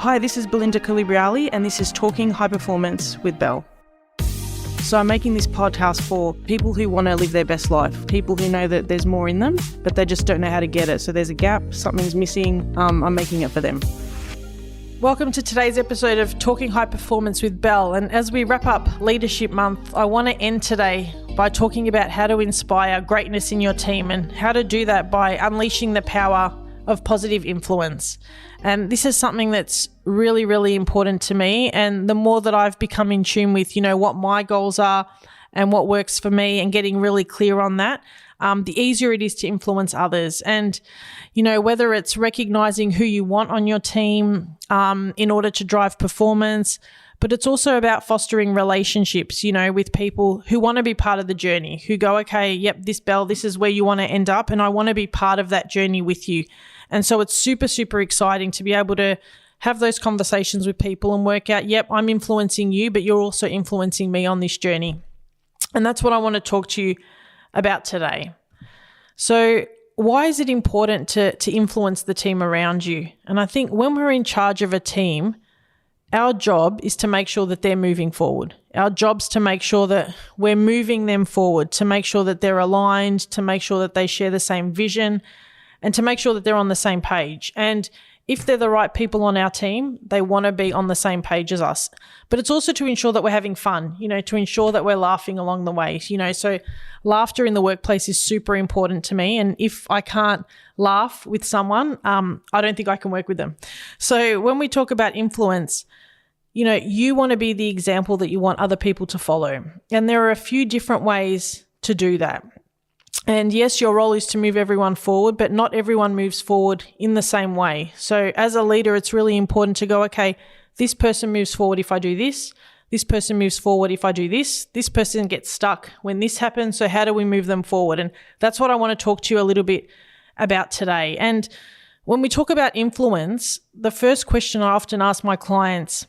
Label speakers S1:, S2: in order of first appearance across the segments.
S1: Hi, this is Belinda Calibriali and this is Talking High Performance with Belle. So I'm making this podcast for people who want to live their best life, people who know that there's more in them, but they just don't know how to get it. So there's a gap, something's missing, I'm making it for them. Welcome to today's episode of Talking High Performance with Belle. And as we wrap up Leadership Month, I want to end today by talking about how to inspire greatness in your team and how to do that by unleashing the power of positive influence. And this is something that's really, really important to me. And the more that I've become in tune with, what my goals are and what works for me and getting really clear on that, the easier it is to influence others. And, whether it's recognizing who you want on your team in order to drive performance, but it's also about fostering relationships, with people who want to be part of the journey, who go, okay, yep, this is where you want to end up, and I want to be part of that journey with you. And so it's super, super exciting to be able to have those conversations with people and work out, yep, I'm influencing you, but you're also influencing me on this journey. And that's what I want to talk to you about today. So why is it important to influence the team around you? And I think when we're in charge of a team, our job is to make sure that they're moving forward. Our job's to make sure that we're moving them forward, to make sure that they're aligned, to make sure that they share the same vision, and to make sure that they're on the same page. And if they're the right people on our team, they want to be on the same page as us. But it's also to ensure that we're having fun, to ensure that we're laughing along the way. So laughter in the workplace is super important to me. And if I can't laugh with someone, I don't think I can work with them. So when we talk about influence, you want to be the example that you want other people to follow. And there are a few different ways to do that. And yes, your role is to move everyone forward, but not everyone moves forward in the same way. So as a leader, it's really important to go, okay, this person moves forward if I do this. This person moves forward if I do this. This person gets stuck when this happens. So how do we move them forward? And that's what I want to talk to you a little bit about today. And when we talk about influence, the first question I often ask my clients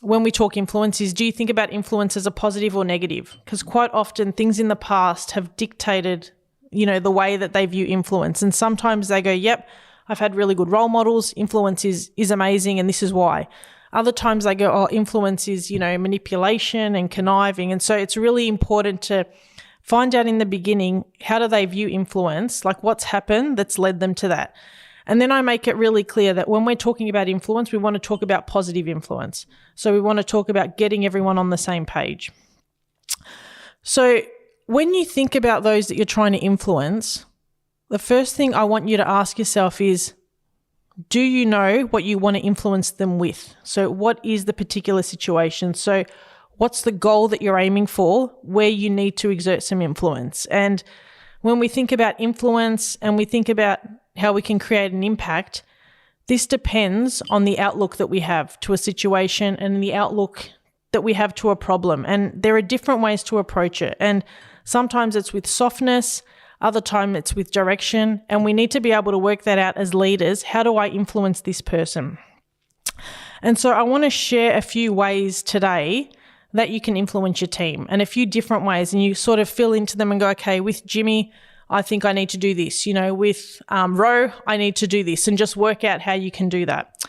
S1: when we talk influence is, do you think about influence as a positive or negative? Because quite often things in the past have dictated the way that they view influence. And sometimes they go, yep, I've had really good role models. Influence is amazing and this is why. Other times they go, oh, influence is, manipulation and conniving. And so it's really important to find out in the beginning, how do they view influence? Like what's happened that's led them to that? And then I make it really clear that when we're talking about influence, we want to talk about positive influence. So we want to talk about getting everyone on the same page. So when you think about those that you're trying to influence, the first thing I want you to ask yourself is, do you know what you want to influence them with? So what is the particular situation? So what's the goal that you're aiming for where you need to exert some influence? And when we think about influence and we think about how we can create an impact, this depends on the outlook that we have to a situation and the outlook that we have to a problem. And there are different ways to approach it. And sometimes it's with softness, other time it's with direction, and we need to be able to work that out as leaders. How do I influence this person? And so I want to share a few ways today that you can influence your team, and a few different ways, and you sort of fill into them and go, okay, with Jimmy, I think I need to do this. With Ro, I need to do this, and just work out how you can do that.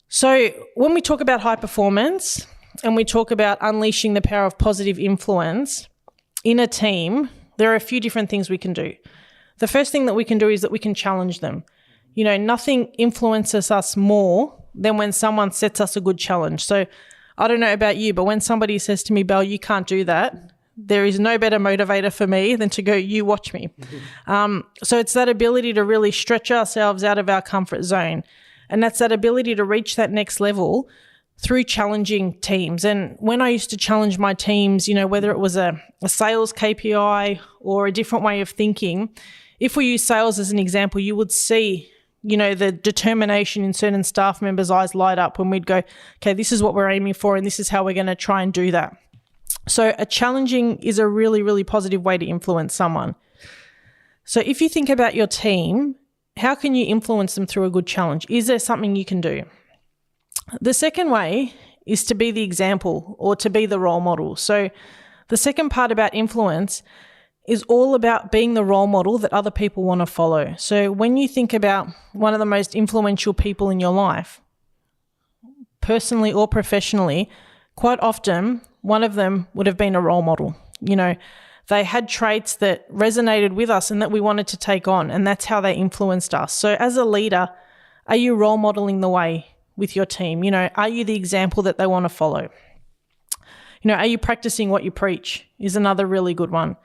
S1: So when we talk about high performance and we talk about unleashing the power of positive influence in a team, there are a few different things we can do. The first thing that we can do is that we can challenge them. Nothing influences us more than when someone sets us a good challenge. So I don't know about you, but when somebody says to me, Belle, you can't do that, there is no better motivator for me than to go, you watch me. So it's that ability to really stretch ourselves out of our comfort zone. And that's that ability to reach that next level through challenging teams. And when I used to challenge my teams, whether it was a sales KPI or a different way of thinking, if we use sales as an example, you would see, the determination in certain staff members' eyes light up when we'd go, okay, this is what we're aiming for and this is how we're going to try and do that. So a challenging is a really, really positive way to influence someone. So if you think about your team, how can you influence them through a good challenge? Is there something you can do? The second way is to be the example or to be the role model. So the second part about influence is all about being the role model that other people want to follow. So when you think about one of the most influential people in your life, personally or professionally, quite often one of them would have been a role model. They had traits that resonated with us and that we wanted to take on, and that's how they influenced us. So as a leader, are you role modeling the way with your team? Are you the example that they want to follow? Are you practicing what you preach is another really good one.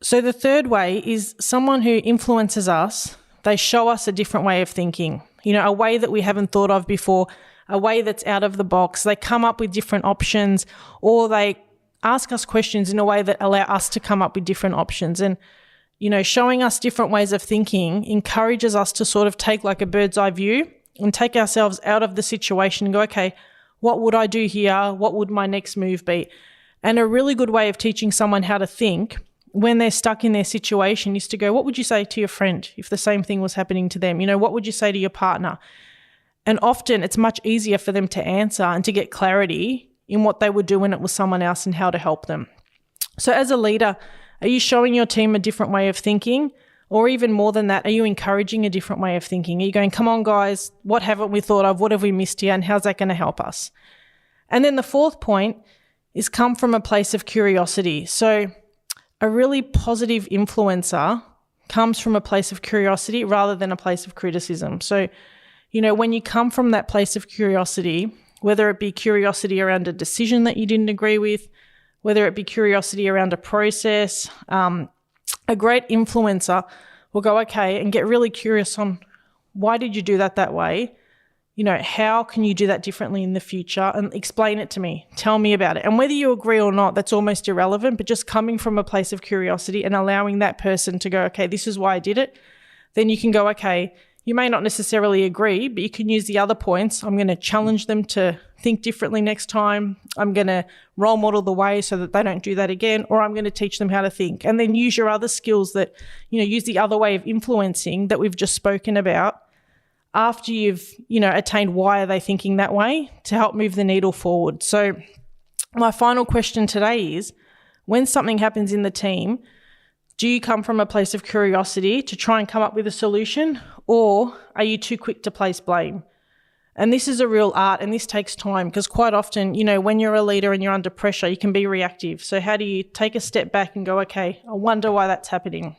S1: So the third way is someone who influences us. They show us a different way of thinking, a way that we haven't thought of before, a way that's out of the box. They come up with different options, or they ask us questions in a way that allow us to come up with different options. And, showing us different ways of thinking encourages us to sort of take like a bird's eye view and take ourselves out of the situation and go, okay, what would I do here? What would my next move be? And a really good way of teaching someone how to think when they're stuck in their situation is to go, what would you say to your friend if the same thing was happening to them? What would you say to your partner? And often it's much easier for them to answer and to get clarity in what they would do when it was someone else and how to help them. So as a leader, are you showing your team a different way of thinking? Or even more than that, are you encouraging a different way of thinking? Are you going, come on guys, what haven't we thought of? What have we missed here? And how's that going to help us? And then the fourth point is come from a place of curiosity. So a really positive influencer comes from a place of curiosity rather than a place of criticism. So, when you come from that place of curiosity, whether it be curiosity around a decision that you didn't agree with, whether it be curiosity around a process, a great influencer will go, okay, and get really curious on why did you do that way? How can you do that differently in the future? And explain it to me. Tell me about it. And whether you agree or not, that's almost irrelevant, but just coming from a place of curiosity and allowing that person to go, okay, this is why I did it. Then you can go, okay, you may not necessarily agree, but you can use the other points. I'm going to challenge them to think differently next time. I'm going to role model the way so that they don't do that again, or I'm going to teach them how to think. And then use your other skills that, use the other way of influencing that we've just spoken about after you've, attained why are they thinking that way to help move the needle forward. So my final question today is, when something happens in the team, do you come from a place of curiosity to try and come up with a solution, or are you too quick to place blame? And this is a real art, and this takes time because quite often, when you're a leader and you're under pressure, you can be reactive. So how do you take a step back and go, okay, I wonder why that's happening?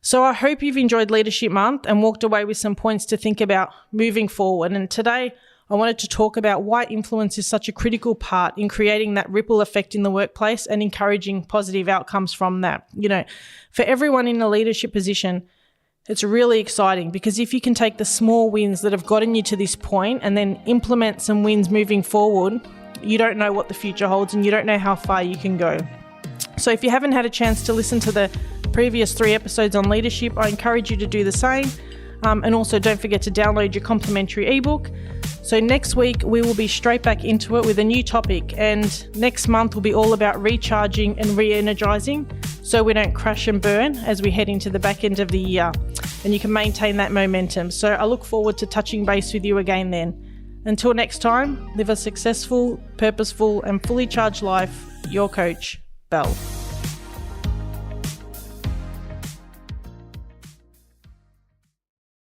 S1: So I hope you've enjoyed Leadership Month and walked away with some points to think about moving forward. And today I wanted to talk about why influence is such a critical part in creating that ripple effect in the workplace and encouraging positive outcomes from that. For everyone in a leadership position, it's really exciting because if you can take the small wins that have gotten you to this point and then implement some wins moving forward, you don't know what the future holds and you don't know how far you can go. So if you haven't had a chance to listen to the previous 3 episodes on leadership, I encourage you to do the same. And also don't forget to download your complimentary ebook. So next week we will be straight back into it with a new topic, and next month will be all about recharging and re-energizing so we don't crash and burn as we head into the back end of the year, and you can maintain that momentum. So I look forward to touching base with you again then. Until next time, live a successful, purposeful and fully charged life. Your coach, Belle.